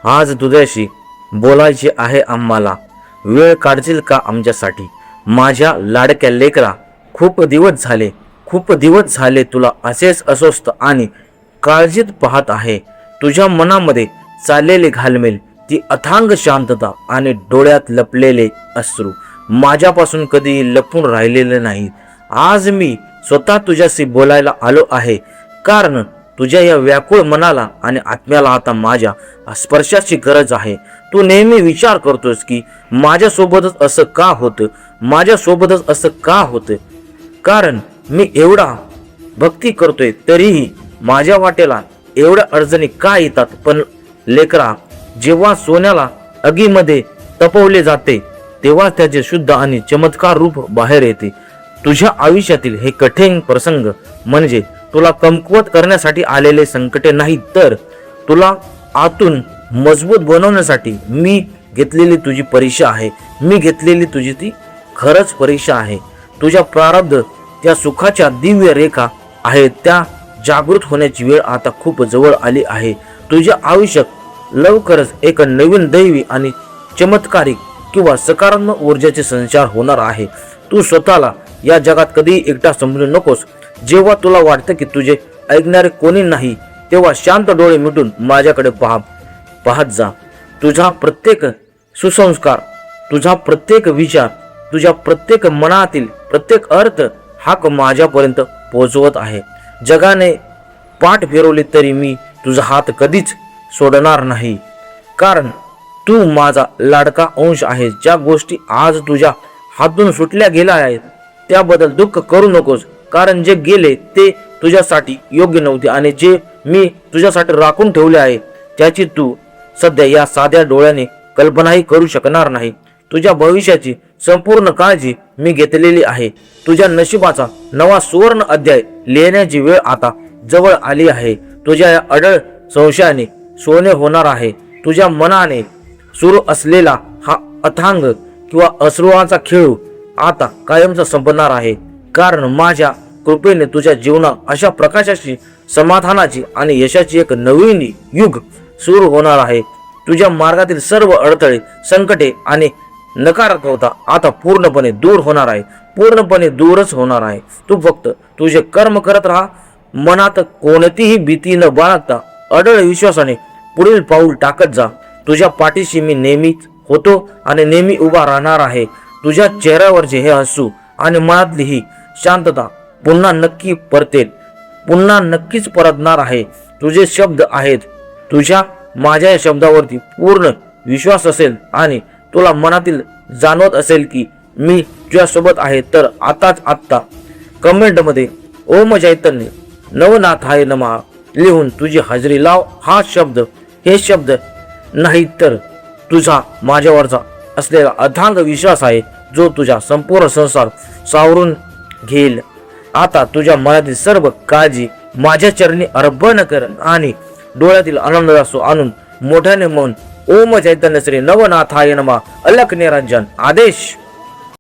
आज तुझ्याशी बोलायचे आहे आम्हाला. वेळ काढशील का आमच्यासाठी? माझ्या लाडक्या लेकरा, खूप दिवस झाले तुला असेच अस्वस्थ आणि काळजीत पाहत आहे. तुझ्या मनामध्ये चाललेले घालमेल, ती अथांग शांतता आणि डोळ्यात लपलेले अश्रू माझ्यापासून कधीही लपून राहिलेले नाही. आज मी स्वतः तुझ्याशी बोलायला आलो आहे, कारण तुझ्या या व्याकुळ मनाला आणि आत्म्याला आता माझ्या स्पर्शाची गरज आहे. तू नेहमी विचार करतोस की माझ्यासोबतच असं का होतं, कारण मी एवढा भक्ती करतोय तरीही माझ्या वाटेला एवढ्या अडचणी का येतात? पण लेकरा, जेव्हा सोन्याला आगीमध्ये तपवले जाते तेव्हा त्याचे शुद्ध आणि चमत्कार रूप बाहेर येते. तुझ्या आयुष्यातील हे कठीण प्रसंग म्हणजे तुला कमकुवत करण्यासाठी आलेले संकटे नाही, तर तुला आतून मजबूत बनवण्यासाठी मी घेतलेली तुझी परीक्षा आहे. ती खरंच परीक्षा आहे. तुझ्या प्रारब्ध त्या सुखाच्या दिव्य रेखा आहेत, त्या जागृत होण्याची वेळ आता खूप जवळ आली आहे. तुझ्या आयुष्यात लवकरच एक नवीन दैवी आणि चमत्कारिक किंवा सकारात्मक ऊर्जेचे संचार होणार आहे. तू स्वतःला या जगात कधीही एकटा समजू नकोस. जेव्हा तुला वाटतं की तुझे ऐकणारे कोणी नाही, तेव्हा शांत डोळे मिटून माझ्याकडे पाहत जा. तुझा प्रत्येक सुसंस्कार, तुझा प्रत्येक विचार, तुझ्या प्रत्येक मनातील प्रत्येक अर्थ हाक माझ्यापर्यंत पोहोचवत आहे. जगाने पाठ फिरवली तरी मी तुझा हात कधीच सोडणार नाही, कारण तू माझा लाडका अंश आहे. ज्या गोष्टी आज तुझ्या हातून सुटल्या गेल्या आहेत त्याबद्दल दुःख करू नकोस, कारण जे गेले ते तुझ्यासाठी योग्य नव्हते आणि जे मी तुझ्यासाठी राखून ठेवले आहे त्याची तू सध्या या साध्या डोळ्याने कल्पनाही करू शकणार नाही. तुझ्या भविष्याची संपूर्ण काळजी मी घेतलेली आहे. तुझ्या नशिबाचा नवा सुवर्ण अध्याय लिहिण्याची वेळ आता जवळ आली आहे. तुझ्या या अडळ संशयाने सोने होणार आहे. तुझ्या मनाने सुरू असलेला हा अथांग किंवा अश्रुआचा खेळ आता कायमचा संपणार आहे, कारण माझ्या कृपेने तुझ्या जीवनात अशा प्रकाशाची, समाधानाची आणि यशाची एक नवीन युग सुरू होणार आहे. तुझ्या मार्गातील सर्व अडथळे, संकटे आणि नकारात्मकता आता पूर्णपणे दूरच होणार आहे. तू फक्त तुझे कर्म करत राहा. मनात कोणतीही भीती न बाळगता अडळ विश्वासाने पुढील पाऊल टाकत जा. तुझ्या पाठीशी मी नेहमीच होतो आणि नेहमी उभा राहणार आहे. तुझ्या चेहऱ्यावरचे हे हसू आणि मनातली ही शांतता पुन्हा नक्कीच परतणार आहे. तुझे शब्द आहेत. तुझ्या माझ्या या शब्दावरती पूर्ण विश्वास असेल आणि तुला मनातील जाणवत असेल की मी तुझ्यासोबत आहे, तर आत्ता कमेंटमध्ये ओम चैतन्य नवनाथाय नमः लिहून तुझी हजेरी लाव. हे शब्द नाही तर तुझा माझ्यावरचा असलेला अथांग विश्वास आहे, जो तुझा संपूर्ण संसार सावरून घेईल. आता तुझ्या मनातील सर्व काळजी माझ्या चरणी अर्पण कर आणि डोळ्यातील आनंदासू आणून मोठ्याने म्हणून ओम चैतन्य श्री नवनाथाय नमः अलख निरंजन आदेश.